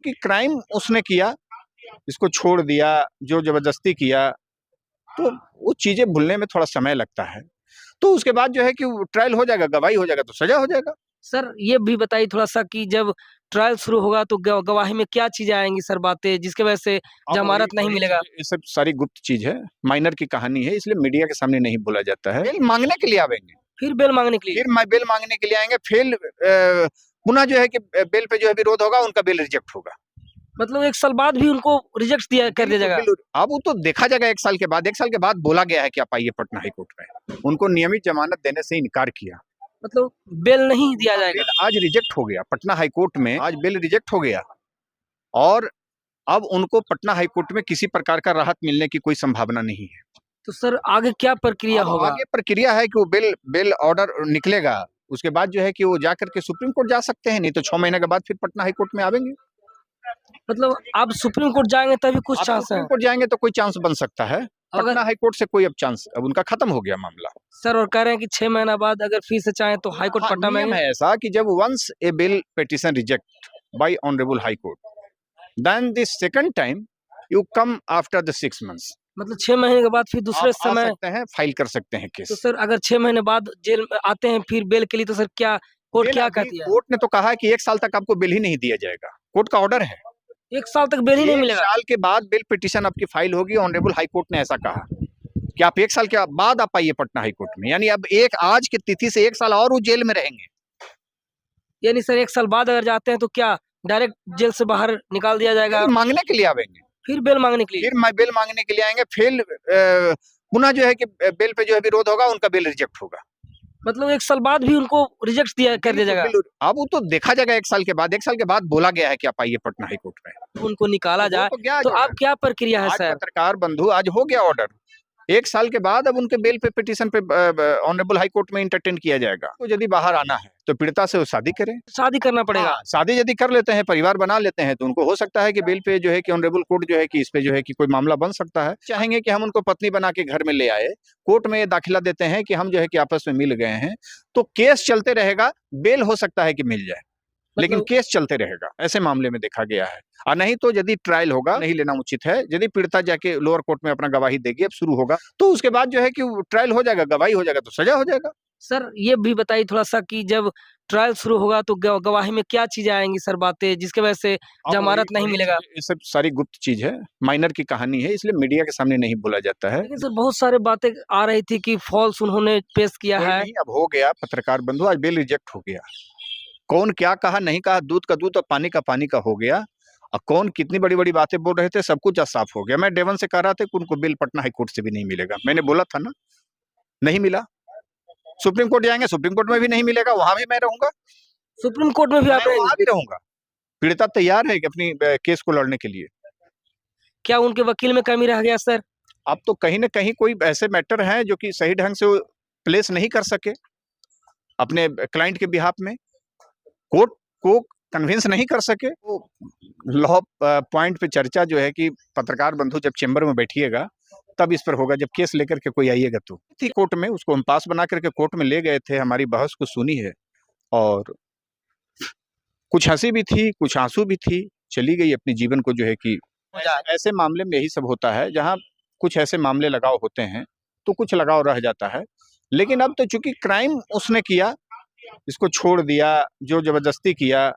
कि क्राइम उसने किया, इसको छोड़ दिया, जो जबरदस्ती किया, तो वो चीजें भूलने में थोड़ा समय लगता है। तो उसके बाद जो है कि ट्रायल हो जाएगा, गवाही हो जाएगा, तो सजा हो जाएगा। सर ये भी बताइए थोड़ा-सा कि जब ट्रायल शुरू होगा तो गवाही में क्या चीज़ें आएँगी सर बातें जिसकी वजह से अब जमानत नहीं मिलेगा? ये सब सारी गुप्त चीज है, माइनर की कहानी है, इसलिए मीडिया के सामने नहीं बोला जाता है। बेल मांगने के लिए आवेंगे, फिर बेल माँगने के लिए? फिर बेल मांगने के लिए आएंगे, फिर पुनः जो है कि बेल पे जो है विरोध होगा, उनका बेल रिजेक्ट होगा। मतलब 1 साल बाद भी उनको रिजेक्ट कर दिया जाएगा? अब वो तो देखा जाएगा 1 साल के बाद। 1 साल के बाद बोला गया है कि आप आइए पटना हाई कोर्ट में। उनको नियमित जमानत देने से इनकार किया। मतलब बेल नहीं दिया जाएगा? बेल आज रिजेक्ट हो गया पटना हाई कोर्ट में, आज बेल रिजेक्ट हो गया और अब उनको पटना हाई कोर्ट में किसी प्रकार का राहत मिलने की कोई संभावना नहीं है। तो सर आगे क्या प्रक्रिया होगा? आगे प्रक्रिया है कि वो बेल ऑर्डर निकलेगा, उसके बाद जो है कि वो जाकर के सुप्रीम कोर्ट जा सकते हैं, नहीं तो 6 महीने के बाद फिर पटना हाई कोर्ट में आवेंगे। मतलब आप सुप्रीम कोर्ट जाएँगे तभी कुछ चांस है? सुप्रीम कोर्ट जाएंगे तो कोई चांस बन सकता है। पटना हाई कोर्ट से कोई अब चांस, अब उनका खत्म हो गया मामला। सर और कह रहे हैं कि 6 महीना बाद अगर फिर से चाहें तो हाई कोर्ट पटना में नियम है ऐसा कि जब once a bill petition reject by honourable high court, then the second time you come after the 6 months. मतलब 6 महीने के बाद फिर दूसरे आप आ समय सकते हैं, फाइल कर सकते हैं केस। तो सर अगर 6 महीने बाद जेल में आते हैं फिर बेल के लिए तो सर क्या कोर्ट क्या कहती है? कोर्ट ने तो कहा है कि 1 साल तक आपको बेल ही नहीं दिया जाएगा। कोर्ट का ऑर्डर है। 1 साल तक बेल ही नहीं 1 मिलेगा? साल के बाद बेल पिटीशन आपकी फाइल होगी। ऑनरेबल हाई कोर्ट ने ऐसा कहा कि आप 1 साल के बाद आप आइए पटना हाई कोर्ट में, यानी अब एक आज की तिथि से 1 साल और वो जेल में रहेंगे। यानी सर 1 साल बाद अगर जाते हैं तो क्या डायरेक्ट जेल से बाहर निकाल दिया जाएगा? बेल मांगने के लिए आवेंगे, फिर बेल मांगने के लिए? फिर बेल मांगने के लिए आएंगे, फिर पुनः जो है कि बेल पे जो है विरोध होगा, उनका बेल रिजेक्ट होगा। मतलब 1 साल बाद भी उनको रिजेक्ट कर दिया जाएगा? अब वो तो देखा जाएगा 1 साल के बाद। 1 साल के बाद बोला गया है कि आप आइए पटना हाई कोर्ट में। उनको निकाला जाए तो अब क्या प्रक्रिया है सर? पत्रकार बंधु, आज हो गया ऑर्डर। 1 साल के बाद अब उनके बेल पे पिटीशन पे ऑनरेबल हाई कोर्ट में एंटरटेन किया जाएगा। तो यदि बाहर आना है तो पीड़िता से वो शादी करें। शादी करना पड़ेगा? शादी यदि कर लेते हैं, परिवार बना लेते हैं, तो उनको हो सकता है कि बेल पे जो है कि ऑनरेबल कोर्ट जो है कि इस पे जो है कि कोई मामला बन सकता है। चाहेंगे कि हम उनको पत्नी बना के घर में ले आए, कोर्ट में ये दाखिला देते हैं कि हम जो है कि आपस में मिल गए हैं, तो केस चलते रहेगा। बेल हो सकता है कि मिल जाए, लेकिन केस चलते रहेगा। ऐसे मामले में देखा गया है। और नहीं तो यदि ट्रायल होगा, नहीं लेना उचित है। यदि पीड़िता जाके लोअर कोर्ट में अपना गवाही देगी, अब शुरू होगा, तो उसके बाद जो है कि ट्रायल हो जाएगा, गवाही हो जाएगा, तो सजा हो जाएगा। सर ये भी बताइए थोड़ा-सा कि जब ट्रायल शुरू होगा तो गवाही में क्या चीज़ें आएँगी सर बातें जिसकी वजह से जमानत नहीं मिलेगा? ये सब सारी गुप्त चीज है, माइनर की कहानी है, इसलिए मीडिया के सामने नहीं बोला जाता है। लेकिन सर बहुत सारे बातें आ रही थी कि फॉल्स उन्होंने पेश किया है। नहीं, अब हो गया पत्रकार बंधु, आज बेल रिजेक्ट हो गया। कौन क्या कहा, नहीं कहा, दूध का दूध और पानी का पानी का हो गया। और कौन कितनी बड़ी-बड़ी बातें बोल रहे थे, सब कुछ आज साफ हो गया। मैं डे 1 से कह रहा था कि उनको बेल पटना हाई कोर्ट से भी नहीं मिलेगा। मैंने बोला था ना, नहीं मिला। सुप्रीम कोर्ट जाएंगे, सुप्रीम कोर्ट में भी नहीं मिलेगा, वहां भी मैं रहूंगा। सुप्रीम कोर्ट में भी आप वहां भी रहूंगा। पीड़िता तैयार है कि अपनी केस को लड़ने के लिए। क्या उनके वकील में कमी रह गया सर? अब तो कहीं न कहीं कोई ऐसे मैटर हैं जो कि सही ढंग से वो प्लेस नहीं कर सके अपने क्लाइंट के बिहाफ में, कोर्ट को कन्विंस नहीं कर सके। वो लॉ पॉइंट पे चर्चा जो है कि पत्रकार बंधु जब चैम्बर में बैठिएगा तब इस पर होगा, जब केस लेकर के कोई आइएगा तो। थी कोर्ट में, उसको हम पास बना करके कोर्ट में ले गए थे, हमारी बहस को सुनी है और कुछ हंसी भी थी, कुछ आंसू भी थी, चली गई अपने जीवन को जो है कि ऐसे मामले में यही सब होता है, जहाँ कुछ ऐसे मामले लगाव होते हैं तो कुछ लगाव रह जाता है। लेकिन अब तो चूंकि क्राइम उसने किया, इसको छोड़ दिया, जो जबरदस्ती किया,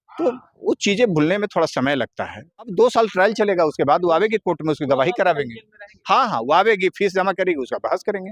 तो वो चीजें भूलने में थोड़ा समय लगता है। अब 2 साल ट्रायल चलेगा, उसके बाद वो आवेगी कोर्ट में, उसकी गवाही करावेंगे। हाँ, वो आवेगी, फीस जमा करेगी, उसका बहस करेंगे।